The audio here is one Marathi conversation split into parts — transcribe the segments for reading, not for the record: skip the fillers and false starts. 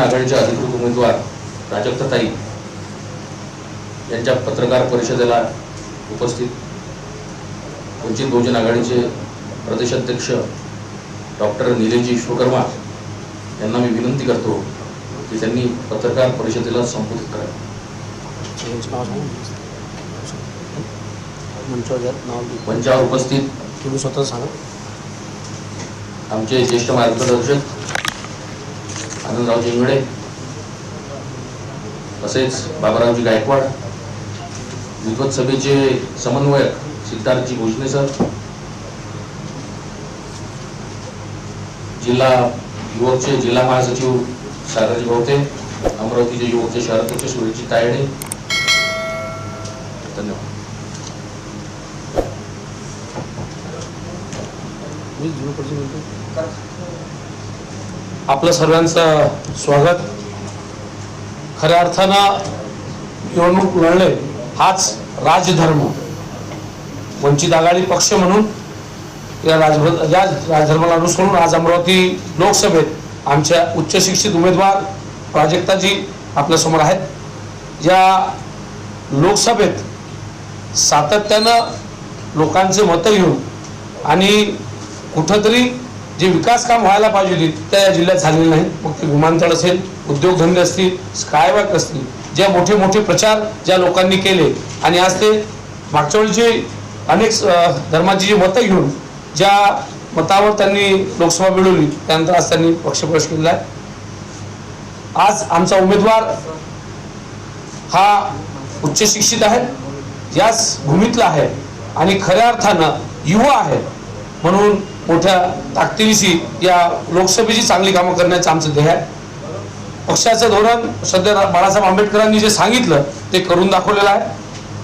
आघाडीच्या अधिकृत उमेदवार प्राजक्ताताई यांच्या पत्रकार परिषदेला उपस्थित वंचित बहुजन आघाडीचे प्रदेश अध्यक्ष डॉक्टर निलेशजी विश्वकर्मा यांना मी विनंती करतो की त्यांनी पत्रकार परिषदेला संबोधित करावे. मंचावर उपस्थित तुम्ही स्वतः सांगा. आमचे ज्येष्ठ मार्गदर्शक आनंदराव जेंगडे, तसेच बाबारावजी गायकवाड, विद्वत सभेचे समन्वयक सिद्धार्थजी भोसले सर, जिल्हा युवकचे जिल्हा महासचिव सागरजी भोवते, अमरावतीचे युवकचे शहराध्यक्ष सुरेशजी तायडे. धन्यवाद. आपलं सर्वांचं स्वागत. खऱ्या अर्थानं निवडणूक लढणे हाच राजधर्म. वंचित आघाडी पक्ष म्हणून या राजधर्माला अनुसरून आज अमरावती लोकसभेत आमच्या उच्च शिक्षित उमेदवार प्राजक्ताजी आपल्यासमोर आहेत. या लोकसभेत सातत्यानं लोकांचे मतं घेऊन आणि कुठंतरी जे विकास काम व्हायला पाहिजे होती त्या या जिल्ह्यात झालेले नाही. मग ते विमानतळ असेल, उद्योगधंदे असतील, स्कायवॉक असतील, ज्या मोठे मोठे प्रचार ज्या लोकांनी केले आणि आज ते मागच्या वेळीचे अनेक धर्माची जी मतं घेऊन ज्या मतावर त्यांनी लोकसभा मिळवली त्यानंतर आज त्यांनी पक्षप्रवेश केलेला आहे. आज आमचा उमेदवार हा उच्च शिक्षित आहे, याच भूमीतला आहे आणि खऱ्या अर्थानं युवा आहे. म्हणून मोठ्या ताकदीनिशी या लोकसभेची चांगली कामं करण्याचं आमचं ध्येय आहे. पक्षाचं धोरण सध्या बाळासाहेब आंबेडकरांनी जे सांगितलं ते करून दाखवलेलं आहे.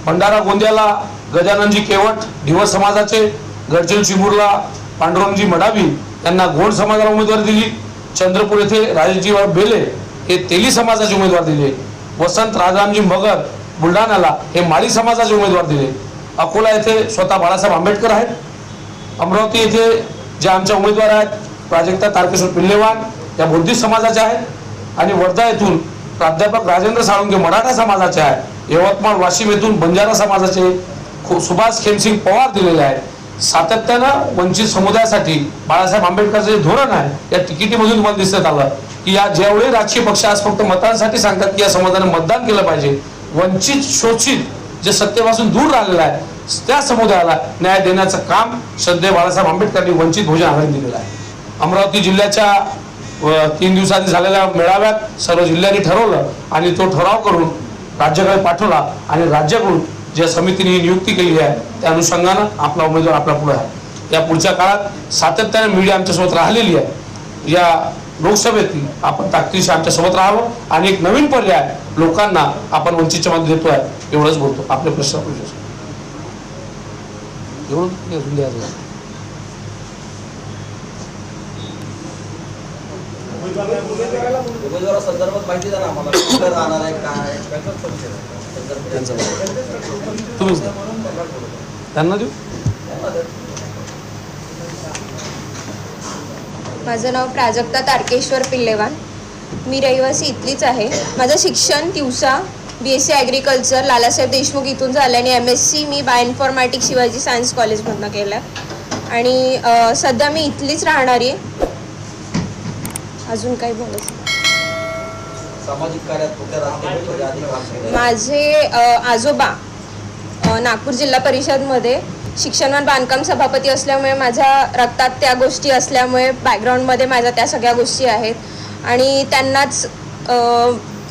भंडारा गोंदियाला गजाननजी केवट ढिवस समाजाचे, गडचिरोली चिमूरला पांडुरंगजी मडावी यांना गोंड समाजाला उमेदवारी दिली. चंद्रपूर येथे राजेशजी बेले हे तेली समाजाचे उमेदवार दिले. वसंत राजारामजी मगर बुलढाण्याला हे माळी समाजाचे उमेदवार दिले. अकोला येथे स्वतः बाळासाहेब आंबेडकर आहेत. अमरावती येथे जे आमच्या उमेदवार आहेत प्राजक्ता तारकेश्वर पिल्लेवान या बुद्धिस्ट समाजाचे आहेत आणि वर्धा येथून प्राध्यापक राजेंद्र साळुंके मराठा समाजाचे आहेत. यवतमाळ वाशिम येथून बंजारा समाजाचे सुभाष खेमसिंग पवार दिलेले आहेत. सातत्यानं वंचित समुदायासाठी बाळासाहेब आंबेडकरचं जे धोरण आहे या तिकिटीमधून तुम्हाला दिसत आलं की या जेवढे राजकीय पक्ष आज फक्त मतांसाठी सांगतात की या समाजाने मतदान केलं पाहिजे, वंचित शोषित जे सत्तेपासून दूर राहिलेलं आहे त्या समुदायाला न्याय देण्याचं काम श्रद्धेय बाळासाहेब आंबेडकरांनी वंचित बहुजन आघाडीने दिलेलं आहे. अमरावती जिल्ह्याच्या 3 दिवसांनी झालेल्या मेळाव्यात सर्व जिल्ह्यांनी ठरवलं आणि तो ठराव करून राज्याकडे पाठवला आणि राज्याकडून ज्या समितीने नियुक्ती केली आहे त्या अनुषंगानं आपला उमेदवार आपल्या पुढे आहे. या पुढच्या काळात सातत्याने मीडिया आमच्यासोबत राहिलेली आहे. या लोकसभेत आपण ताकदीशी आमच्यासोबत राहावं आणि एक नवीन पर्याय लोकांना आपण वंचितच्या मध्ये देतोय एवढंच बोलतो. आपले प्रश्न उमेदवारा संदर्भात माहिती द्या ना आम्हाला. कुठे राहणार आहे, काय तुम्हीच त्यांना देऊ. माझं नाव प्राजक्ता तारकेश्वर पिल्लेवान. मी रहिवासी इथलीच आहे. माझं शिक्षण तिवसा BSc ॲग्रिकल्चर लालासाहेब देशमुख इथून झालं आणि MSc मी बायोइन्फॉर्मॅटिक्स शिवाजी सायन्स कॉलेजमधनं केलं आणि सध्या मी इथलीच राहणारी आहे. अजून काही बोलायचं? सामाजिक कार्यात कुठल्या राजकीय अधिकारी? माझे आजोबा नागपूर जिल्हा परिषदमध्ये शिक्षण बांधकाम सभापती असल्यामुळे माझ्या रक्तात त्या गोष्टी असल्यामुळे बॅकग्राऊंडमध्ये माझ्या त्या सगळ्या गोष्टी आहेत आणि त्यांनाच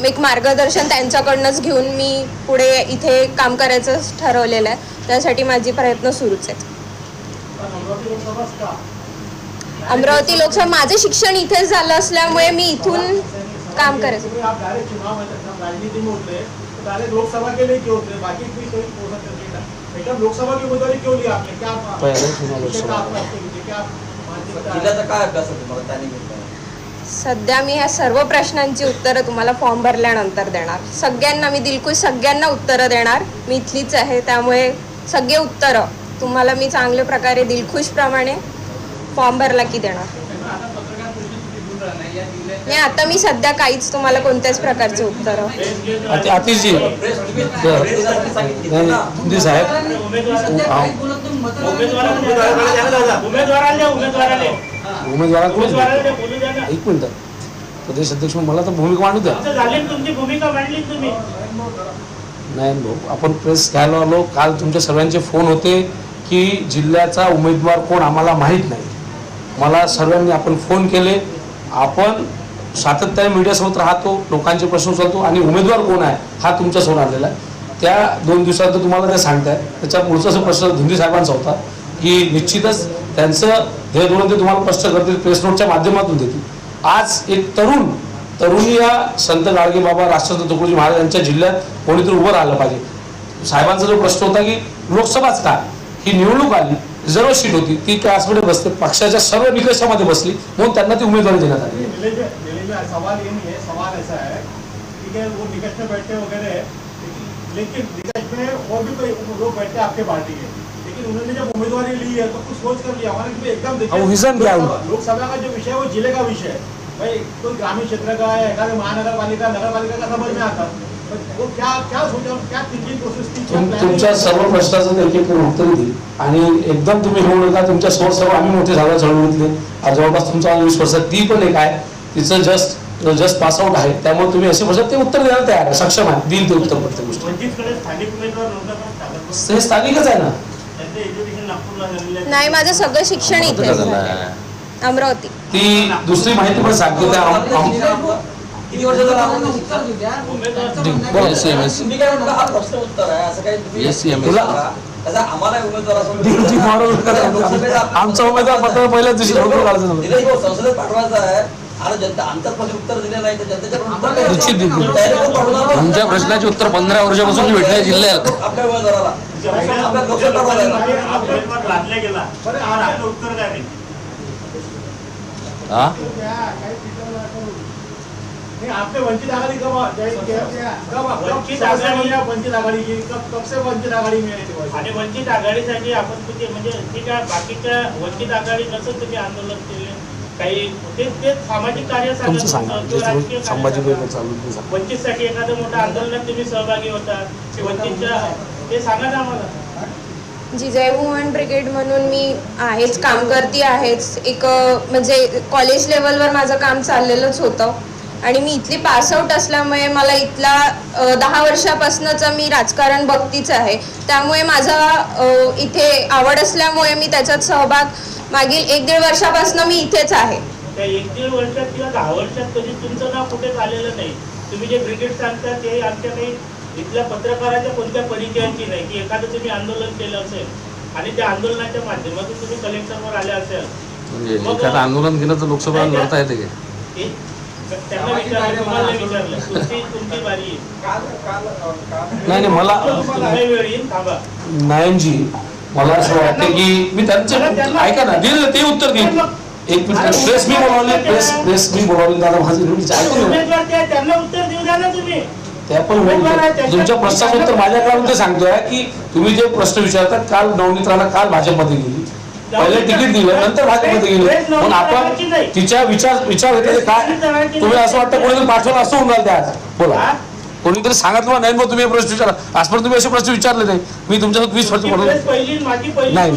एक मार्गदर्शन त्यांच्याकडनंच घेऊन मी पुढे इथे काम करायचं ठरवलेलं आहे. त्यासाठी माझे प्रयत्न सुरूच आहेत. अमरावती लोकसभा माझं शिक्षण इथेच झालं असल्यामुळे मी इथून काम करायचं. सध्या मी ह्या सर्व प्रश्नांची उत्तरं तुम्हाला फॉर्म भरल्यानंतर देणार. सगळ्यांना मी दिलखुश सगळ्यांना उत्तरं देणार. मी इथलीच आहे त्यामुळे सगळे उत्तरं तुम्हाला मी चांगल्या प्रकारे दिलखुशप्रमाणे फॉर्म भरला की देणार. नाही, आता मी सध्या काहीच तुम्हाला कोणत्याच प्रकारचे उत्तर आतिशजी हिंदी साहेब उमेदवाराकडे एक मिनिट प्रदेश अध्यक्ष मला तर भूमिका मांडू द्या. तुमची भूमिका मांडली तुम्ही. नाही भाऊ, आपण प्रेस घ्यायला आलो. काल तुमच्या सर्वांचे फोन होते की जिल्ह्याचा उमेदवार कोण आम्हाला माहीत नाही. मला सर्वांनी आपण फोन केले. आपण सातत्याने मीडियासोबत राहतो, लोकांचे प्रश्न उचलतो आणि उमेदवार कोण आहे हा तुमच्यासमोर आलेला आहे. त्या 2 दिवसात तुम्हाला ते सांगताय. त्याच्या पुढचा प्रश्न धुंदी साहेबांचा होता की निश्चितच त्यांचं ध्येय धोरण ते तुम्हाला स्पष्ट करतील, प्रेस नोटच्या माध्यमातून देतील. आज एक तरुणी या संत गाडगे बाबा राष्ट्रसंत तुकडोजी महाराज यांच्या जिल्ह्यात कोणीतरी उभं राहिलं पाहिजे. साहेबांचा जो प्रश्न होता की लोकसभाच काय, ही निवडणूक आली, रिझर्व सीट होती, ती कॅसमध्ये बसते, पक्षाच्या सर्व निकषामध्ये बसली म्हणून त्यांना ती उमेदवारी देण्यात आली. सवाल ये नहीं है, सवाल ऐसा है ठीक है, वो निकष में बैठे वगैरह है, लेकिन निकष में और भी कोई लोग बैठे आपके पार्टी के, लेकिन उन्होंने जब उम्मीदवारी ली है तो कुछ सोच कर लिया हमारे एकदम लोकसभा का जो विषय है वो जिले का विषय है भाई. कोई ग्रामीण क्षेत्र का है, महानगर पालिका नगर पालिका का समझ में आता, वो क्या क्या सोचा, क्या थिंकिंग प्रोसेस थी. तुमच्या सर्व प्रश्नाचं एक एक उत्तर देईल आणि एकदम तुम्ही होऊ नका. तुमच्या समोर सर्व आम्ही मोठे झालो चळवळीतले. आज जवळपास तुमचा 20 वर्ष, ती पण एक आहे, तिचं जस्ट पास आउट आहे. त्यामुळे तुम्ही असे प्रश्न ते उत्तर द्यायला तयार आहे, सक्षम आहे, देईल ते उत्तर प्रत्येक गोष्टी. ते स्थानिकच आहे ना. नाही, माझं सगळं शिक्षण इथे अमरावती. ती दुसरी माहिती पण सांगतो त्या किती वर्ष झालं आपण शिक्षण घेतोय? तुम्ही काय म्हणता, हा प्रश्न उत्तर आहे असं काही तुम्ही तसं आम्हाला उमेदवार आमचा उमेदवार पत्र पहिल्याच दिवशी संसदेत पाठवायचा आहे. आता जनता आंतरपक्ष उत्तर दिले नाही तर जनतेच्या तुमच्या प्रश्नाचे उत्तर 15 वर्षापासून भेटले जिल्ह्यात आपल्या उमेदवाराला आपल्या आपने वंचित आघाड़ी वंचित आघाड़ी की कब से वंचित आघाड़ी में आणि वंचित आघाडीसाठी आपण म्हणजे ठीक आहे, बाकीच्या वंचित आघाडी कसं तुम्ही आंदोलन केले काही ते सामाजिक कार्य वंचितसाठी एखादं मोठं आंदोलनात तुम्ही सहभागी होता वंचितच्या ते सांगा ना आम्हाला. जिजाई वुमन ब्रिगेड म्हणून मी आहेच, काम करती आहेच. एक म्हणजे कॉलेज लेवलवर माझं काम चाललेलंच होतं आणि मी इथली पासआउट असल्यामुळे मला इथला 10 वर्षापासूनच मी राजकारण बघतीच आहे. त्यामुळे माझा इथे आवड असल्यामुळे मी त्याच्यात सहभाग मागील 1-1.5 वर्षापासून मी इथेच आहे. त्या 1-1.5 वर्षात किंवा 10 वर्षात कधी तुमचं नाव कुठेच आलेलं नाही. तुम्ही जे ब्रिगेड सांगता ते आमच्या काही इथल्या पत्रकाराच्या कोणत्या परिचयाची नाही की एखादं तुम्ही आंदोलन केलं असेल आणि त्या आंदोलनाच्या माध्यमातून तुम्ही कलेक्टरवर आले असेल. म्हणजे एखादं आंदोलन केलं तर लोकसभा लढता येते का? त्यांना विचारलं, तुम्हाला विचारलं, तुमची बारी नाही मला वेळ येईल, थांबा. नायनजी मला असं वाटतं की मी त्यांचं ऐका ना, दिलं ते उत्तर देईल. एक मिनिट, प्रेस मी बोलावले दादा माझं त्यांना उत्तर देऊ द्या ना तुम्ही. त्या पण तुमच्या प्रश्नाचं उत्तर माझ्याकडून ते सांगतोय की तुम्ही जे प्रश्न विचारतात, काल नवनीत राणा काल भाजपमध्ये गेली, पहिले तिकीट दिलं नंतर भाजपमध्ये गेले, पण आपण तिच्या विचार घेतले काय तुम्ही असं वाटतं कोणीतरी पाठवलं असं होऊन राहिलं. आज बोला कोणीतरी सांगितलं नाही मग तुम्ही प्रश्न विचारा. आजपर्यंत तुम्ही असे प्रश्न विचारले नाही. मी तुमच्यासोबत 20 वर्ष पडलो नाही.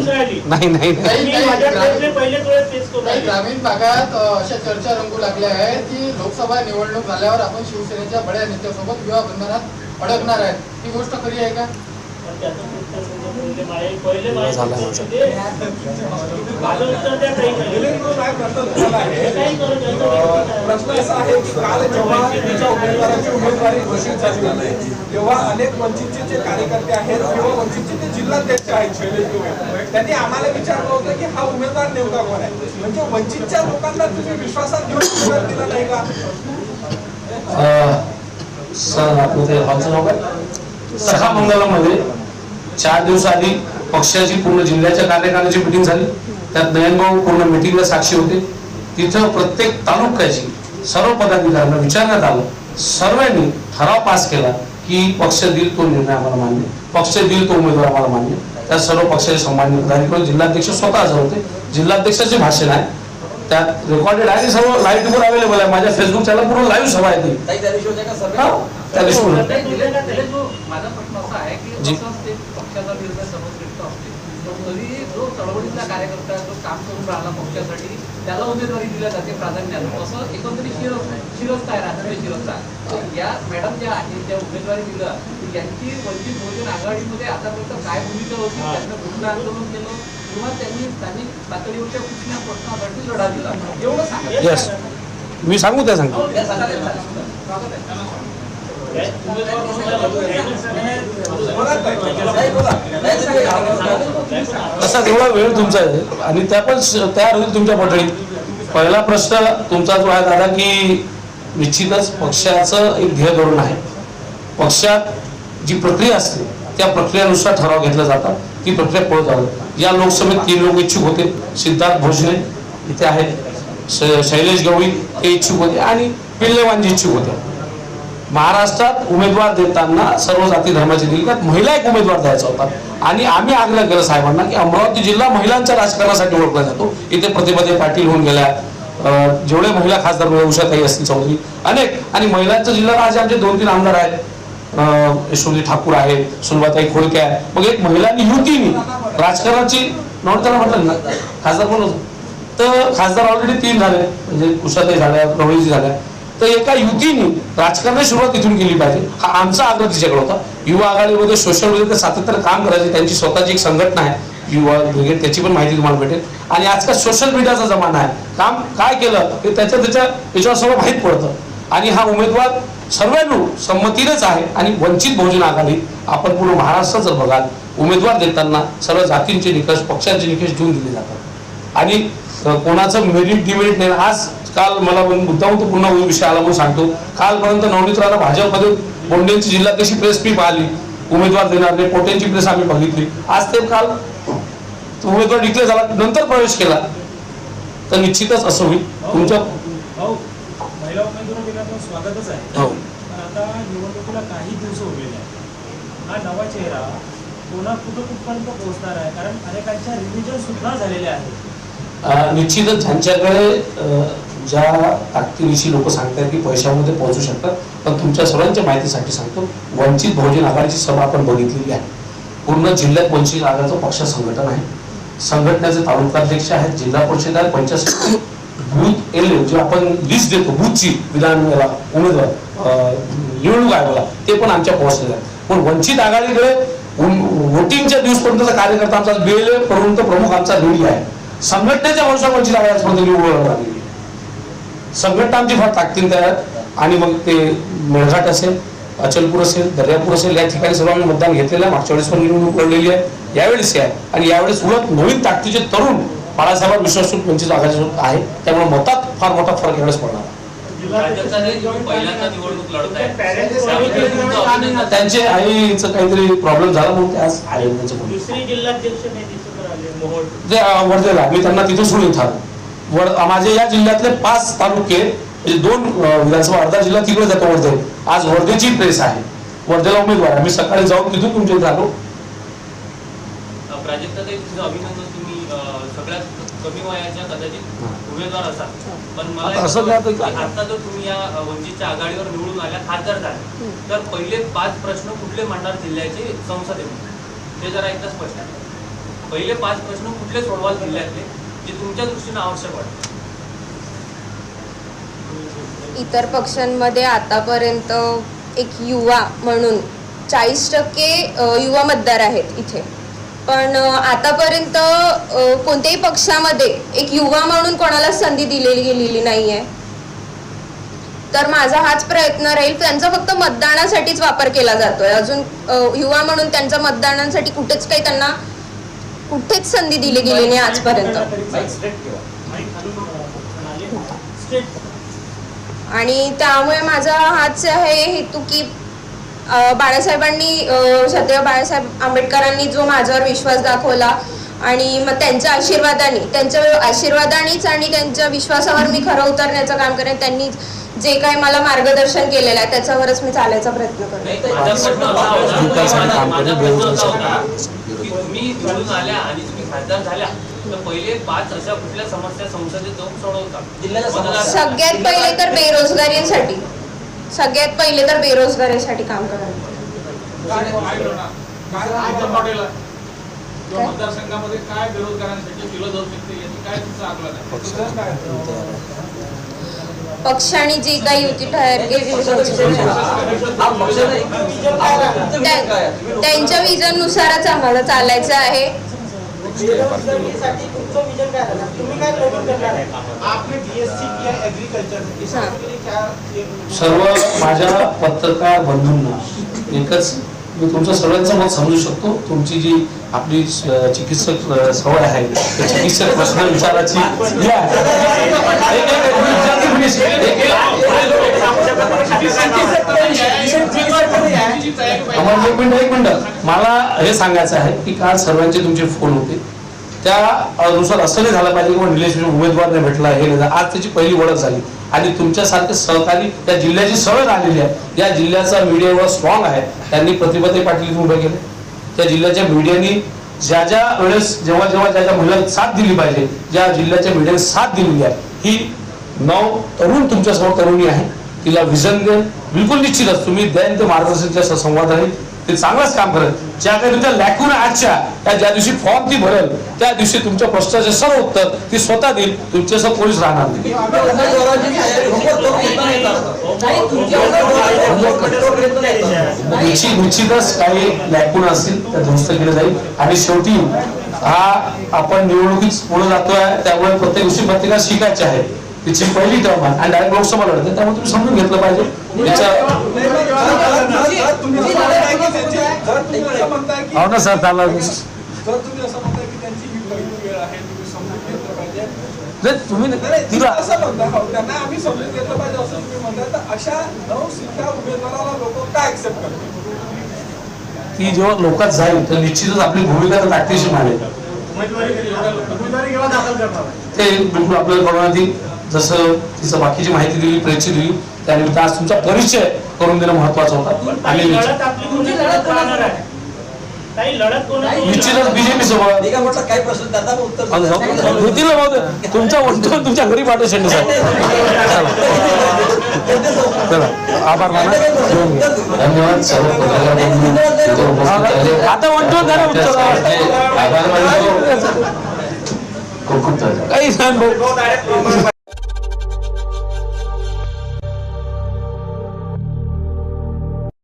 ग्रामीण भागात अशा चर्चा रंगू लागल्या आहेत की लोकसभा निवडणूक झाल्यावर आपण शिवसेनेच्या बड्या नेत्यासोबत विवाह बंधनात अडकणार आहे. ही गोष्ट खरी आहे का? प्रश्न असा आहे की काल जेव्हा तिच्या उमेदवाराची उमेदवारी घोषित झाली तेव्हा अनेक वंचितचे जे कार्यकर्ते आहेत किंवा वंचितचे जे जिल्हाध्यक्ष आहेत शैलेश, त्यांनी आम्हाला विचारलं होतं की हा उमेदवार नेमका कोण आहे. म्हणजे वंचितच्या लोकांना तुम्ही विश्वासात घेऊन उमेदवार दिला नाही का? सर आपलं सहा मंगलमध्ये 4 दिवस आधी पक्षाची पूर्ण जिल्ह्याच्या कार्यकारिणीची मिटिंग झाली. त्यात नयनभाऊ पूर्ण मिटिंगला साक्षी होते. तिथं प्रत्येक तालुक्याची सर्व पदाधिकाऱ्यांना विचारण्यात आलं. सर्वांनी ठराव पास केला की पक्ष देईल तो निर्णय आम्हाला मान्य, पक्ष देईल तो उमेदवार आम्हाला मान्य. त्या सर्व पक्षाचे सन्माननीय पदाधिकारी जिल्हाध्यक्ष स्वतः हजर होते. जिल्हाध्यक्षाचे भाषण आहे त्यात रेकॉर्डेड आहे, सर्व लाईव्ह अवेलेबल आहे. माझ्या फेसबुक चॅनल पूर्ण लाईव्ह सभा आहे ती. ताई त्या दिवशी होत्या का सर्वे? हा, त्या दिवशी माझा प्रश्न असा आहे की जी. कसं असते पक्षाचा निर्णय सर्वश्रेष्ठ असते, पण तरी जो चळवळीतला कार्यकर्ता जो काम करून राहिला पक्षासाठी त्याला उमेदवारी दिल्या जाते प्राधान्यानं, असं एकंदरीत शिरस्ता आहे, राजकीय शिरस्ता. या मॅडम ज्या आहेत त्या उमेदवारी दिलं, यांची वंचित बहुजन आघाडीमध्ये आतापर्यंत काय भूमिका होती? त्यांनी कुठलं आंदोलन केलं किंवा त्यांनी स्थानिक पातळीवरच्या कुठल्या प्रश्नासाठी लढा दिला, एवढं सांगा. यस, मी सांगू त्या सांगतो. त्या सांगायला स्वागत आहे. ताई बोला. तसा तेवढा वेळ तुमचा आहे आणि त्या पण तयार होईल तुमच्या पठडीत. पहिला प्रश्न तुमचा जो आहे दादा की निश्चितच पक्षाचं एक ध्येय धोरण आहे. पक्षात जी प्रक्रिया असते त्या प्रक्रियेनुसार ठराव घेतला जातात, ती प्रक्रिया पळत जातात. या लोकसभेत 3 लोक इच्छुक होते. सिद्धार्थ भोजने इथे आहेत, शैलेश गवळी हे इच्छुक होते आणि पिल्लेवांजी इच्छुक होते. महाराष्ट्रात उमेदवार देताना सर्व जाती धर्माचे दिले, त्यात महिला एक उमेदवार द्यायचा होता आणि आम्ही आग्रह केला साहेबांना की अमरावती जिल्हा महिलांच्या राजकारणासाठी ओळखला जातो. इथे प्रतिभाताई पाटील होऊन गेल्या, जेवढे महिला खासदार उषाताई असतील चौधरी अनेक, आणि महिलांचा जिल्हा आज आमचे 2-3 आमदार आहेत. यशोमती ठाकूर आहेत, सुलभाताई खोडके आहे. मग एक महिलांनी युतीनी राजकारणाची नोंद त्याला म्हटलं ना खासदार म्हणून, तर खासदार ऑलरेडी 3 झाले, म्हणजे उषाताई झाल्या, रवळीजी झाल्या. तर एका युतीने राजकारणाची सुरुवात तिथून केली पाहिजे, हा आमचा आग्रह तिच्याकडे होता. युवा आघाडीमध्ये सोशल मीडियावर सातत्यानं काम करायचे, त्यांची स्वतःची एक संघटना आहे युवा ब्रिगेड, त्याची पण माहिती तुम्हाला भेटेल. आणि आजकाल सोशल मीडियाचा जमाना आहे, काम काय केलं हे त्याच्यावर सर्व माहीत पडतं. आणि हा उमेदवार सर्वांनी संमतीनेच आहे. आणि वंचित बहुजन आघाडी आपण पूर्ण महाराष्ट्रात जर बघाल, उमेदवार देताना सर्व जातींचे निकष, पक्षांचे निकष देऊन दिले जातात आणि कोणाचं मेरिट डिमेरिट नाही. आज काल मला मुद्दाम तो पुन्हा विषय आला म्हणून सांगतो, कालपर्यंत नवनीत राणा भाजपमध्ये बोंडेंची जिल्हाध्यक्ष प्रेस मी पाहिली, उमेदवार देणार नाही, पोटेंची प्रेस आम्ही बघितली. आज ते काल उमेदवार डिक्लेअर झाला, नंतर प्रवेश केला. तर निश्चितच असं होईल. तुमच्या महिला उमेदवार दिल्याचं स्वागतच आहे. हो, पण आता निवडणुकीला काही दिवस उरलेले आहेत. हा नवा चेहरा कुठपर्यंत पोहोचणार आहे? कारण अनेकांच्या रिव्हिजन सुद्धा झालेल्या आहेत. निश्चितच ज्यांच्याकडे ज्या ताकदीनिशी लोक सांगतात की पैशामध्ये पोहोचू शकतात, पण तुमच्या सर्वांच्या माहितीसाठी सांगतो, वंचित बहुजन आघाडीची सभा आपण बघितलेली आहे. पूर्ण जिल्ह्यात वंचित आघाडीचं पक्ष संघटन आहे. संघटनेचे तालुकाध्यक्ष आहेत, जिल्हा परिषद आहे, पंचायत बूथ एल जे आपण लिस्ट देतो बूथची विधान उमेदवार निवडणूक आयोगाला, ते पण आमच्या पोहोचलेले आहेत. पण वंचित आघाडीकडे वोटिंगच्या दिवसपर्यंतचा कार्यकर्ता आमचा BLA पर्यंत प्रमुख आमचा रेडी आहे. संघटनेच्या वर्षा वंचित आघाडीपर्यंत निवडून लागलेली संघटना आमची फार ताकदीन तयार. आणि मग ते मेळघाट असेल, अचलपूर असेल, दर्यापूर असेल, या ठिकाणी सर्व आम्ही मतदान घेतलेलं आहे. मागच्या वेळेस पण निवडणूक लढलेली आहे, यावेळेस आहे. आणि यावेळेस उलट नवीन ताकदीचे तरुण बाळासाहेब विश्वासू वंचित आघाडीसोबत आहे, त्यामुळे मतात फार मोठा फरक यावेळेस पडणार. त्यांचे आईचं काहीतरी प्रॉब्लेम झाला म्हणून ते आज आले. दुसरी जिल्हाध्यक्ष जे वर्धेला, मी त्यांना तिथं सोडून थांबलो. माझे या जिल्ह्यातले 5 तालुके, म्हणजे 2 विधानसभा, अर्धा जिल्हा तिकडे जातो वर्धे. आज वर्धेची प्रेस आहे, वर्धेला उमेदवार आहे. मी सकाळी जाऊन तिथून तुमच्या इथे आलो. प्राजक्ताताई, तुझं अभिनंदन. तुम्ही सगळ्यात कमी वयाच्या कदाचित उमेदवार असाल, पण मला असं काय आता जर तुम्ही या वंचितच्या आघाडीवर निवडून आल्या, खासदार झाले, तर पहिले 5 प्रश्न कुठले मांडणार जिल्ह्याचे संसदेमध्ये, ते जरा एकदा स्पष्ट आहे. पहिले 5 प्रश्न कुठले सोडवाल जिल्ह्यातले, जे तुमच्या दृष्टीने आवश्यक वाटतं? इतर पक्षांमध्ये आतापर्यंत एक युवा म्हणून 40% युवा मतदार आहेत इथे, पण आतापर्यंत कोणत्याही पक्षामध्ये एक युवा म्हणून कोणाला संधी दिलेली गेलेली नाहीये. तर माझा हाच प्रयत्न राहील. त्यांचा फक्त मतदानासाठीच वापर केला जातोय. अजून युवा म्हणून त्यांच्या मतदानासाठी कुठेच काही त्यांना कुठेच संधी दिली गेली नाही आजपर्यंत. आणि त्यामुळे माझा हाच आहे हेतू की बाळासाहेबांनी, सदैव बाळासाहेब आंबेडकरांनी जो माझ्यावर विश्वास दाखवला आणि मग त्यांच्या आशीर्वादानेच आणि त्यांच्या विश्वासावर मी खरं उतरण्याचं काम करेन. त्यांनी जे काही मला मार्गदर्शन केलेलं आहे त्याच्यावरच मी चालायचा प्रयत्न करेन. तुम्ही निवडून आल्या आणि तुम्ही खासदार झाल्या तर पहिले 5 अशा कुठल्या समस्या संसदेत जाऊन सोडवतात जिल्ह्याच्या समस्या. सगळ्यात पहिले तर बेरोजगारीसाठी काम करायला. मतदारसंघामध्ये काय बेरोजगारांसाठी केलं जाऊ शकते याची काय तुमचं आकलन आहे? पक्षाने जी काही युती तयार केली त्यांच्या विजन नुसारच आम्हाला चालायचं आहे. सर्व माझ्या पत्रकार बंधूंना एकच मी तुमचं सगळ्यांचं मत समजू शकतो. तुमची जी आपली चिकित्सक सवय आहे त्या चिकित्सक प्रश्न विचाराची ही आहे. एक मिनिट मला हे सांगायचं आहे की काल सर्वांचे तुमचे फोन होते त्यानुसार असं नाही झालं पाहिजे किंवा निलेश उमेदवार नाही भेटला हे नाही. आज त्याची पहिली ओळख झाली आणि तुमच्यासारखे सहकारी त्या जिल्ह्याची सवय आलेली आहे. या जिल्ह्याचा मीडियावर स्ट्रॉंग आहे. त्यांनी प्रतिभाताई पाटील उभे केले. त्या जिल्ह्याच्या मीडियानी ज्या वेळेस ज्या महिलांना साथ दिली पाहिजे ज्या जिल्ह्याच्या मीडियाने साथ दिलेली आहे ही 9 तरुण तुमच्यासमोर तरुणी आहे. तिला विजन दे बिलकुल निश्चितच तुम्ही द्याल ते मार्गदर्शनच्या संवाद आहे ते चांगलंच काम करेल. ज्या काही तुमच्या लॅकून आजच्या त्या ज्या दिवशी फॉर्म ती भरेल त्या दिवशी तुमच्या प्रश्नाचे सर्व उत्तर ती स्वतः देईल. तुमच्यासह कोणीच राहणार नाही. निश्चितच काही लॅकून असतील त्या दुरुस्त केले जाईल आणि शेवटी हा आपण निवडणुकीत पुढे जातोय त्यामुळे प्रत्येक गोष्टी प्रत्येकाला शिकायची आहे. तिची पहिली टर्म आहे आणि डायरेक्ट लोकसभा लढते त्यामुळे तुम्ही समजून घेतलं पाहिजे. हो ना सर त्याला तुम्ही तिला त्यांना आम्ही समजून घेतलं पाहिजे असं तुम्ही म्हणताय तर अशा 9 सीटा उमेदवाराला लोक काय ऍक्सेप्ट करतात? ती जेव्हा लोकात जाईल तर निश्चितच आपली भूमिका तर ताकदीशी मानेल. उमेदवारी केव्हा दाखल करणार आहे? ते बिलकुल आपल्याला कळवण्यात येईल. जसं तिचं बाकीची माहिती दिली प्रेसची दिली त्यानिमित्त आज तुमचा परिचय करून देणं महत्वाचा होता. आणि निश्चितच बीजेपी सोबत काही प्रश्न त्यांना उत्तर तुमचा वंटून तुमच्या घरी पाठवू शेंडे साहेब. चला आभार माना. धन्यवाद सर्व आता वंटून द्या ना उत्तर. आभार मानतो. खूप खूप धन्यवाद. काही सांग